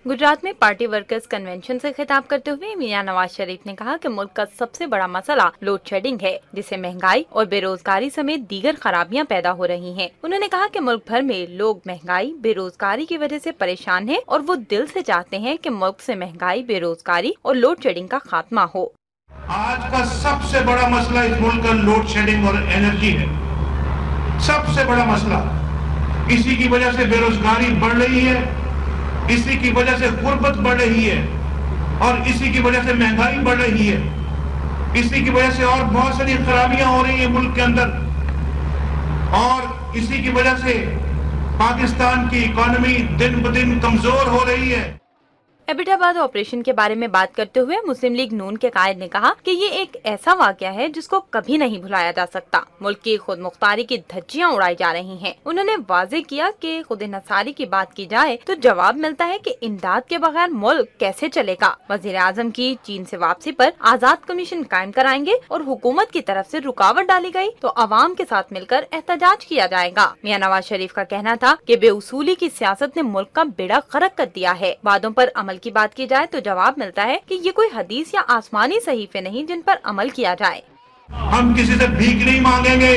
गुजरात में party workers convention से खिताब करते हुए मियां नवाज शरीफ ने कहा कि मुल्क का सबसे बड़ा मसला लोड शेडिंग है, जिससे महंगाई और बेरोजगारी समेत दीगर खराबियां पैदा हो रही हैं। उन्होंने कहा कि मुल्क भर में लोग महंगाई बेरोजगारी की वजह से परेशान हैं और वो दिल से चाहते हैं कि मुल्क से महंगाई, बेरोजगारी और लोड शेडिंग का खात्मा हो। आज का सबसे बड़ा मसला इस मुल्क का लोड शेडिंग और एनर्जी है। सबसे बड़ा मसला, इसी की वजह से बेरोजगारी बढ़ रही है, इसी की वजह से गुर्बत बढ़ रही है और इसी की वजह से महंगाई बढ़ रही है, इसी की वजह से और बहुत सारी खराबियां हो रही हैं मुल्क के अंदर, और इसी की वजह से पाकिस्तान की इकोनॉमी दिन ब दिन कमजोर हो रही है। एबटाबाद ऑपरेशन के बारे में बात करते हुए मुस्लिम लीग नून के कायद ने कहा कि ये एक ऐसा वाकया है जिसको कभी नहीं भुलाया जा सकता। मुल्क की खुद मुख्तारी की धज्जियां उड़ाई जा रही हैं। उन्होंने वाजे किया कि खुद इन्हसारी की बात की जाए तो जवाब मिलता है कि इमदाद के बगैर मुल्क कैसे चलेगा। वजीर आजम की चीन से वापसी पर आजाद कमीशन कायम कराएंगे और हुकूमत की तरफ से रुकावट डाली गई तो अवाम के साथ मिलकर एहतजाज किया जाएगा। मियां नवाज शरीफ का कहना था कि बेउसूली की सियासत ने मुल्क का बेड़ा गर्क कर दिया है। वादों पर अमल की बात की जाए तो जवाब मिलता है कि ये कोई हदीस या आसमानी सहीफे नहीं जिन पर अमल किया जाए। हम किसी से भीख नहीं मांगेंगे,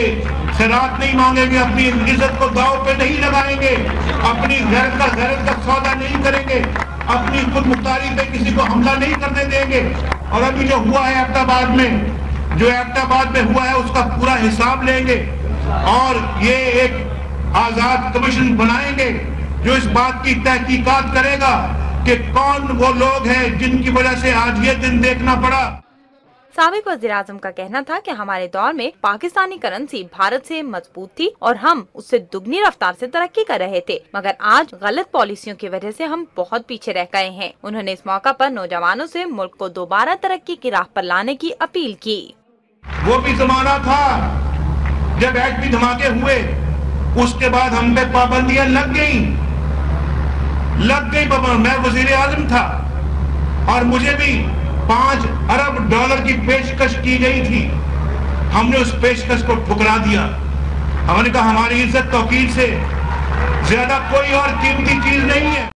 खैरात नहीं मांगेंगे, अपनी इज्जत को दांव पे नहीं लगाएंगे, अपनी गैरत का सौदा नहीं करेंगे, अपनी खुद मुख्तारी पे किसी को हमला नहीं करने देंगे। और अभी जो हुआ है एबटाबाद में हुआ है उसका पूरा हिसाब लेंगे और ये एक आजाद कमीशन बनाएंगे जो इस बात की तहकीकात करेगा कि कौन वो लोग हैं जिनकी वजह से आज ये दिन देखना पड़ा। साबिक वज़ीर आज़म का कहना था कि हमारे दौर में पाकिस्तानी करेंसी भारत से मजबूत थी और हम उससे दुगनी रफ्तार से तरक्की कर रहे थे, मगर आज गलत पॉलिसियों की वजह से हम बहुत पीछे रह गए हैं। उन्होंने इस मौका पर नौजवानों से मुल्क को दोबारा तरक्की की राह पर लाने की अपील की। वो भी जमाना था जब एटमी धमाके हुए, उसके बाद हम पे पाबंदियां लग गई। मैं वजीर आजम था और मुझे भी 5 अरब डॉलर की पेशकश की गई थी। हमने उस पेशकश को ठुकरा दिया। हमने कहा हमारी इज्जत तौकीर से ज्यादा कोई और कीमती चीज नहीं है।